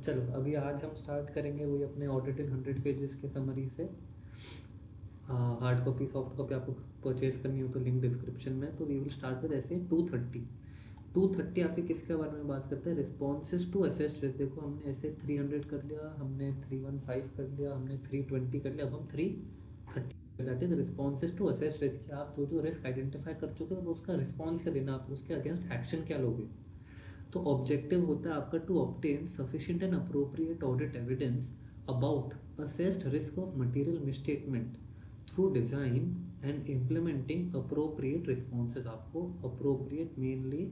चलो अभी आज हम स्टार्ट करेंगे वही अपने ऑडिट इन 100 पेजेस के समरी से। हार्ड कॉपी सॉफ्ट कॉपी आपको परचेज करनी हो तो लिंक डिस्क्रिप्शन में। तो वी विल स्टार्ट विद ऐसे 230 आपके किसके बारे में बात करते हैं, रिस्पॉन्सेज टू असेस्ड रिस्क। देखो हमने ऐसे 300 कर लिया, हमने 315 कर लिया, हमने 320 कर लिया, अब हम 330 that is responses to assessed risk. आप जो जो रिस्क आइडेंटिफाई कर चुके हो उसका रिस्पॉन्स क्या देना, आप उसके अगेंस्ट एक्शन क्या लोगे। तो ऑब्जेक्टिव होता है आपका to obtain sufficient and appropriate audit evidence about assessed risk of material misstatement through design and implementing appropriate responses. आपको अप्रोप्रिएट मेनली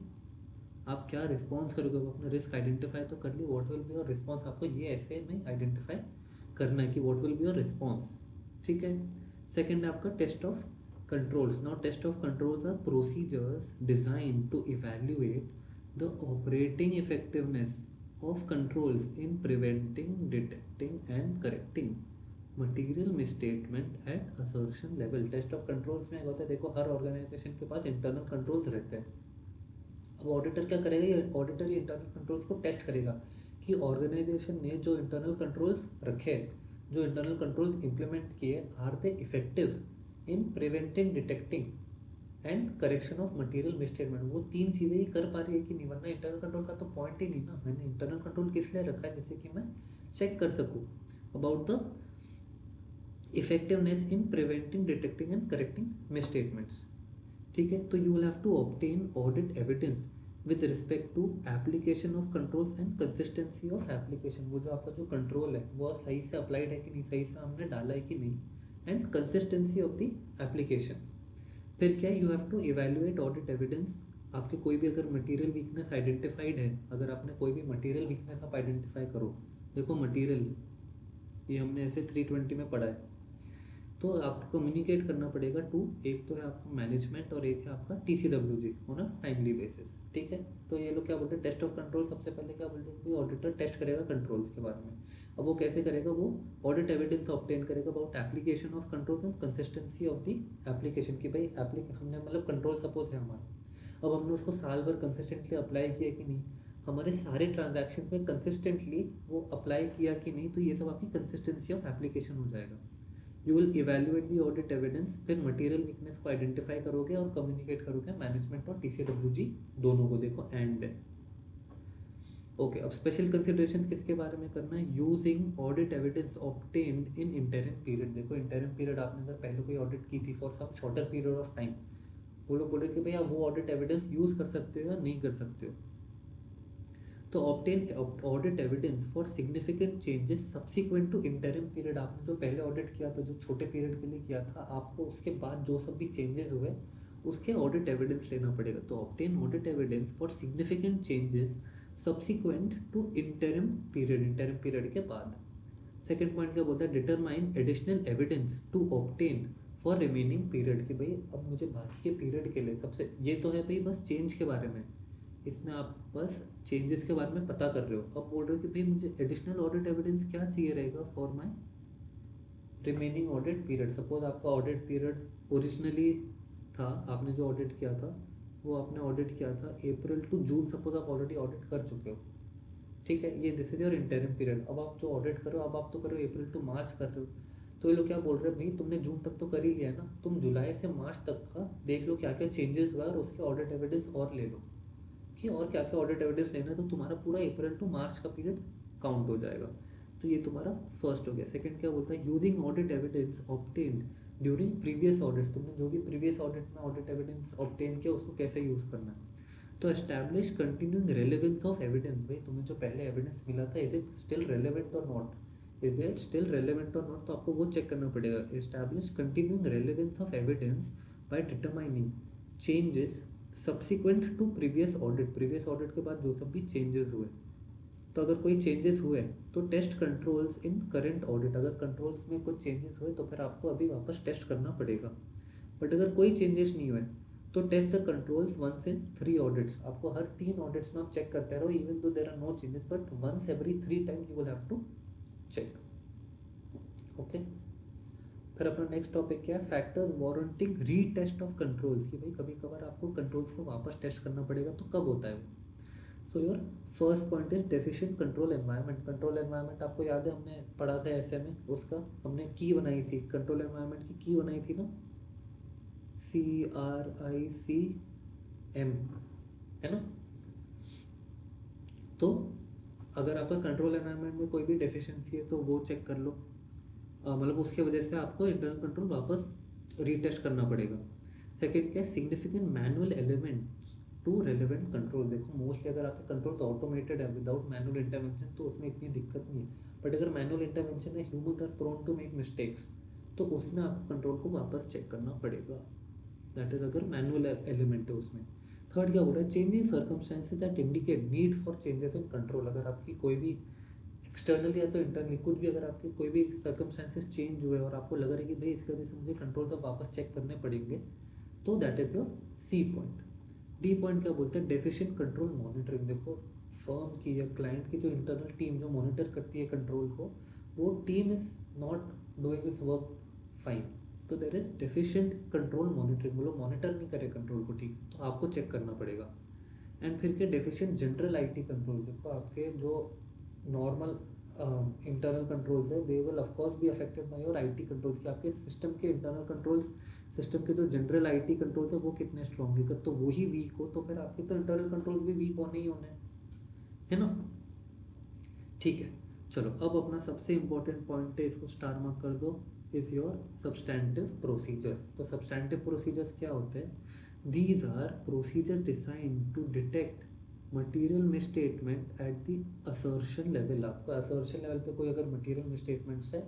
आप क्या रिस्पॉन्स करोगे, अपने रिस्क आइडेंटिफाई तो कर ली, what will be your response, आपको ये ऐसे में आइडेंटिफाई करना है कि what will be your response. ठीक है। सेकेंड है आपका test of controls. Now test of controls are procedures design to evaluate the operating effectiveness of controls in preventing, detecting and correcting material misstatement at assertion level। Test of controls में होता है, देखो हर organisation के पास internal controls रहते हैं। अब auditor क्या करेगा, ये ऑडिटर ये इंटरनल कंट्रोल्स को टेस्ट करेगा कि ऑर्गेनाइजेशन ने जो इंटरनल कंट्रोल्स रखे, जो इंटरनल कंट्रोल्स इंप्लीमेंट किए, are they effective in preventing, detecting and correction of material misstatement. वो तीन चीज़ें ही कर पा रही है कि नहीं, वरना इंटरनल कंट्रोल का तो पॉइंट ही नहीं ना। मैंने इंटरनल कंट्रोल किस लिए रखा है, जैसे कि मैं चेक कर सकूँ about the effectiveness in preventing, detecting and correcting misstatements. ठीक है। तो you will have to obtain audit evidence with respect to application of controls and consistency of application. वो जो आपका जो कंट्रोल है वो सही से अप्लाइड है कि नहीं, सही से हमने डाला है कि नहीं, and consistency of the application. फिर क्या, you have to evaluate audit evidence. आपके कोई भी अगर मटेरियल वीकनेस आइडेंटिफाइड है, अगर आपने कोई भी मटेरियल वीकनेस आप आइडेंटिफाई करो, देखो मटेरियल ये हमने ऐसे 320 में पढ़ा है, तो आपको कम्युनिकेट करना पड़ेगा टू, एक तो है आपका मैनेजमेंट और एक है आपका TCWG on a timely basis. ठीक है। तो ये लोग क्या बोलते हैं, टेस्ट ऑफ कंट्रोल। सबसे पहले क्या बोलते हैं कि ऑडिटर टेस्ट करेगा कंट्रोल्स के बारे में। अब वो कैसे करेगा, वो ऑडिट एविडेंस ऑब्टेन करेगा about application of controls and consistency of the application. की भाई हमने मतलब कंट्रोल सपोज है हमारा, अब हमने उसको साल भर कंसिस्टेंटली अप्लाई किया कि नहीं, हमारे सारे ट्रांजैक्शन में कंसिस्टेंटली वो अप्लाई किया कि नहीं, तो ये सब आपकी कंसिस्टेंसी ऑफ एप्लीकेशन हो जाएगा। You will evaluate the audit evidence, फिर मटेरियल वीकनेस को आइडेंटिफाई करोगे और कम्युनिकेट करोगे मैनेजमेंट और TCWG दोनों को। देखो एंड ओके। अब स्पेशल कंसिडरेशंस किसके बारे में करना है, using audit evidence obtained in interim period. देखो इंटरिम पीरियड आपने अगर पहले कोई ऑडिट की थी for some shorter period of time, वो लोग बोल रहे कि भाई आप वो ऑडिट एविडेंस यूज कर सकते हो या नहीं कर सकते हो। तो obtain audit evidence for significant changes subsequent to interim period. आपने जो पहले ऑडिट किया था, जो छोटे पीरियड के लिए किया था, आपको उसके बाद जो सब भी चेंजेस हुए उसके ऑडिट एविडेंस लेना पड़ेगा। तो obtain audit evidence for significant changes subsequent to interim period के बाद। सेकेंड पॉइंट क्या बोलता है, determine additional evidence to obtain for remaining period. की भाई अब मुझे बाकी के पीरियड के लिए सबसे, ये तो है भाई बस चेंज के बारे में, इसमें आप बस चेंजेस के बारे में पता कर रहे हो। अब बोल रहे हो कि भाई मुझे एडिशनल ऑडिट एविडेंस क्या चाहिए रहेगा for my remaining audit period. Suppose आपका ऑडिट पीरियड ओरिजिनली था, आपने जो ऑडिट किया था वो आपने ऑडिट किया था अप्रैल टू जून, सपोज आप ऑलरेडी ऑडिट कर चुके हो। ठीक है, ये this is your interim period. अब आप जो ऑडिट करो, अब आप तो करो अप्रैल टू मार्च कर रहे हो, तो ये लोग क्या बोल रहे हैं, भाई तुमने जून तक तो कर ही लिया है ना, तुम जुलाई से मार्च तक का देख लो क्या क्या चेंजेस हुआ है और उसके ऑडिट एविडेंस और ले लो कि और क्या क्या ऑडिट एविडेंस लेना है, तो तुम्हारा पूरा अप्रैल टू मार्च का पीरियड काउंट हो जाएगा। तो ये तुम्हारा फर्स्ट हो गया। सेकंड क्या बोलता है, using audit evidence obtained during previous audit. तुमने जो भी प्रीवियस ऑडिट में ऑडिट एविडेंस ऑब्टेन किया उसको कैसे यूज़ करना है। तो establish continuing relevance of evidence. भाई तुम्हें जो पहले एविडेंस मिला था, इज इट स्टिल रेलेवेंट और not, is it still relevant और नॉट, तो आपको वो चेक करना पड़ेगा। Establish continuing relevance of evidence by determining changes subsequent to previous audit. Previous audit के बाद जो सब भी चेंजेस हुए, तो अगर कोई चेंजेस हुए तो test controls in current audit. अगर कंट्रोल्स में कुछ चेंजेस हुए तो फिर आपको अभी वापस टेस्ट करना पड़ेगा। बट अगर कोई चेंजेस नहीं हुए तो test the controls once in 3 audits. आपको हर 3 ऑडिट्स में आप चेक करते रहो, even though there are no changes, but once every 3 times you will have to check. Okay. फिर अपना नेक्स्ट टॉपिक क्या है, factors warranting retest of controls. कि भाई कभी कभार आपको कंट्रोल्स को वापस टेस्ट करना पड़ेगा, तो कब होता है वो। So your first point is deficient control environment. Control environment आपको याद है, हमने पढ़ा था ऐसे में, उसका हमने की बनाई थी, कंट्रोल एनवायरनमेंट की बनाई थी ना, CRICM, है ना। तो अगर आपका कंट्रोल एनवायरनमेंट में कोई भी डेफिशिएंसी है तो वो चेक कर लो, मतलब उसके वजह से आपको इंटरनल कंट्रोल वापस रीटेस्ट करना पड़ेगा। सेकेंड क्या है, significant manual element to relevant control. देखो मोस्टली अगर आपके कंट्रोल ऑटोमेटेड है विदाउट मैनुअल इंटरवेंशन तो उसमें इतनी दिक्कत नहीं है, बट अगर मैनुअल इंटरवेंशन है, human are prone to make mistakes, तो उसमें आपको कंट्रोल को वापस चेक करना पड़ेगा। दैट इज अगर मैनुअल एलिमेंट है उसमें। थर्ड क्या बोल रहा है, changing circumstances that indicate need for changes in control. अगर आपकी कोई भी एक्सटर्नली या तो इंटरनली कुछ भी, अगर आपके कोई भी सर्कमस्टेंसेज चेंज हुए और आपको लग रहा है कि भाई इसकी वजह से मुझे कंट्रोल तो वापस चेक करने पड़ेंगे, तो that is your C point. D point क्या बोलते हैं, डेफिशिएंट कंट्रोल मॉनिटरिंग। देखो फर्म की या क्लाइंट की जो इंटरनल टीम जो मॉनिटर करती है कंट्रोल को, वो team is not doing its work fine, तो there is deficient control monitoring. वो लोग मॉनिटर नहीं करे कंट्रोल को ठीक, तो आपको चेक करना पड़ेगा। एंड फिर क्या, डेफिशिएंट जनरल आईटी कंट्रोल। देखो आपके जो नॉर्मल इंटरनल कंट्रोल्स है, they will of course be affected by your IT controls, कि आपके सिस्टम के इंटरनल कंट्रोल्स, सिस्टम के जो जनरल आईटी कंट्रोल्स है वो कितने स्ट्रॉन्ग है। अगर तो वो ही वीक हो तो फिर आपके तो इंटरनल कंट्रोल्स भी वीक होने ही होने हैं, है ना। ठीक है, चलो अब अपना सबसे इंपॉर्टेंट पॉइंट है, इसको स्टार मार्क कर दो, इज योर सब्सटैंटिव प्रोसीजर्स। तो सब्सटैंटिव प्रोसीजर्स क्या होते हैं, these are procedure design to detect material misstatement at the assertion level. आपका असर्शन लेवल पे कोई अगर मटेरियल मिसस्टेटमेंट्स है,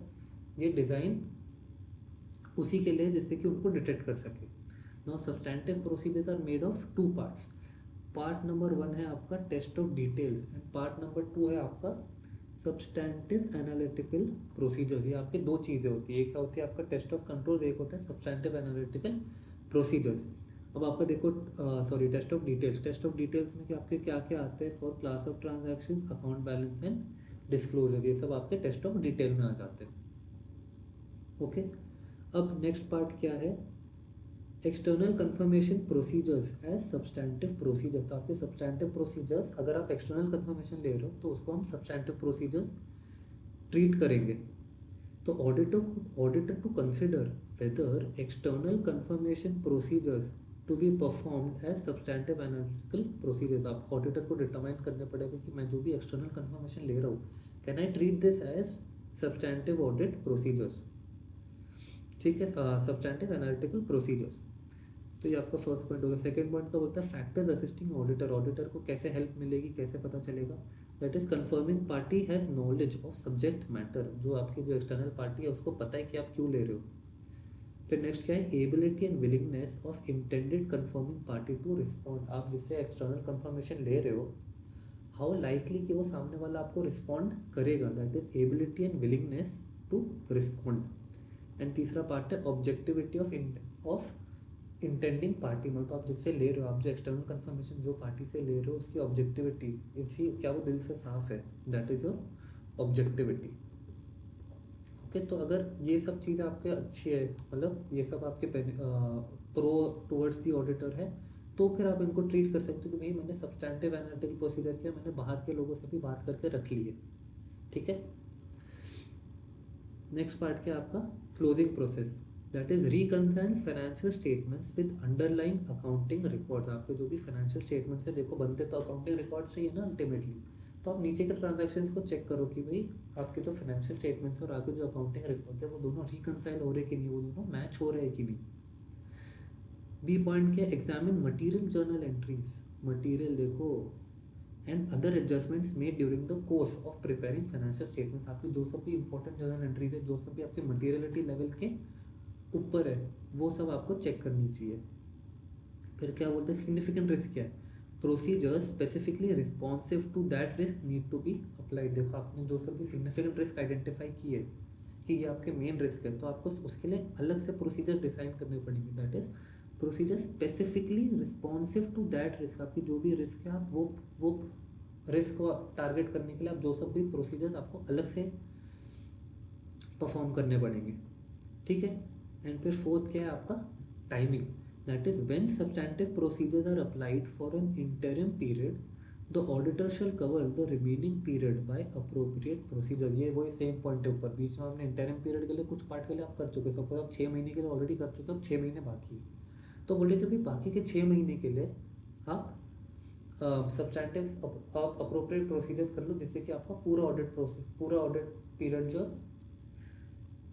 ये डिज़ाइन उसी के लिए जिससे कि उनको डिटेक्ट कर सके। Now substantive procedures are made of two parts. Part number 1 है आपका test of details and part number 2 है आपका सब्सटैंटिव एनालिटिकल प्रोसीजर। ये आपके दो चीज़ें होती है, एक क्या होती है आपका टेस्ट ऑफ कंट्रोल, एक होता है सब्सटैंटिव एनालिटिकल प्रोसीजर्स। अब आपका देखो sorry test of details, test of details में कि आपके क्या क्या आते हैं, for class of transaction, account balance and disclosure, ये सब आपके टेस्ट ऑफ डिटेल में आ जाते हैं। ओके, अब नेक्स्ट पार्ट क्या है, external confirmation procedures as substantive procedures. तो आपके सब्सटैंटिव प्रोसीजर्स, अगर आप एक्सटर्नल कंफर्मेशन ले रहे हो तो उसको हम सब्सटैंटिव प्रोसीजर्स ट्रीट करेंगे। तो auditor to consider whether external confirmation procedures to be performed as substantive analytical procedures. आप ऑडिटर को डिटरमाइन करने पड़ेगा कि मैं जो भी एक्सटर्नल कंफर्मेशन ले रहा हूँ, can I treat this as substantive audit procedures. ठीक है, सब्सटैंटिव एनालिटिकल प्रोसीजर्स। तो ये आपका फर्स्ट पॉइंट हो गया। सेकंड पॉइंट का बोलता है फैक्टर्स असिस्टिंग ऑडिटर। ऑडिटर को कैसे हेल्प मिलेगी, कैसे पता चलेगा, that is confirming party has knowledge of subject matter. जो आपकी जो एक्सटर्नल पार्टी है उसको पता है कि आप क्यों ले रहे हो। फिर नेक्स्ट क्या है, ability and willingness of intended confirming party to respond. आप जिससे एक्सटर्नल कंफर्मेशन ले रहे हो, हाउ लाइकली कि वो सामने वाला आपको रिस्पॉन्ड करेगा, that is ability and willingness to respond. And तीसरा पार्ट है ऑब्जेक्टिविटी ऑफ इंटेंडिंग पार्टी। मतलब आप जिससे ले रहे हो, आप जो एक्सटर्नल कंफर्मेशन जो पार्टी से ले रहे हो उसकी ऑब्जेक्टिविटी, इसी क्या वो दिल से साफ है, that is your objectivity. Okay, तो अगर ये सब चीज़ें आपके अच्छी है, मतलब ये सब आपके प्रो टुवर्ड्स दी ऑडिटर है, तो फिर आप इनको ट्रीट कर सकते हो कि भाई मैंने सब्सटैंटिव एनालिटिकल प्रोसीजर किया, मैंने बाहर के लोगों से भी बात करके रख ली है। ठीक है, नेक्स्ट पार्ट क्या आपका, closing process, that is reconcile financial statements with underlying accounting records. आपके जो भी फाइनेंशियल स्टेटमेंट्स है, देखो बनते तो अकाउंटिंग रिकॉर्ड से ही है ना अल्टीमेटली, तो आप नीचे के ट्रांजैक्शंस को चेक करो कि भाई आपके जो फाइनेंशियल स्टेटमेंट्स और आगे जो अकाउंटिंग रिकॉर्ड है वो दोनों रिकंसाइल हो रहे कि नहीं, वो दोनों मैच हो रहे हैं कि नहीं। बी पॉइंट क्या, examine material journal entries. Material देखो and other adjustments made during the course of preparing financial statements. आपकी जो सब भी इंपॉर्टेंट जर्नल एंट्रीज है, जो सब भी आपके मटेरियलिटी लेवल के ऊपर है, वो सब आपको चेक करनी चाहिए। फिर क्या बोलते हैं, सिग्निफिकेंट रिस्क क्या है, procedures specifically responsive to that risk need to be applied. देखो आपने जो सब भी सिग्निफिकेंट रिस्क आइडेंटिफाई किए कि ये आपके मेन रिस्क है, तो आपको उसके लिए अलग से प्रोसीजर डिजाइन करने पड़ेंगे, that is procedure specifically responsive to that risk. आपकी जो भी रिस्क है, आप वो रिस्क को टारगेट करने के लिए आप जो सब भी प्रोसीजर्स आपको अलग से परफॉर्म करने पड़ेंगे। ठीक है, एंड फिर फोर्थ क्या है आपका, timing, that is when substantive procedures are applied for an interim period the auditor shall cover the remaining period by appropriate procedure. ये वही सेम पॉइंट है ऊपर, बीच में आपने इंटरिम पीरियड के लिए कुछ पार्ट के लिए आप कर चुके, सपोज आप 6 महीने के लिए ऑलरेडी कर चुके, अब 6 महीने बाकी है। तो बोले कि भाई बाकी के 6 महीने के लिए आप सब्सटैंटिव अप्रोप्रिएट प्रोसीजर्स कर लो, जिससे कि आपका पूरा ऑडिट पीरियड जो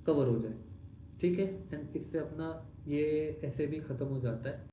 कवर हो जाए। ठीक है, एंड इससे अपना ये ऐसे भी ख़त्म हो जाता है।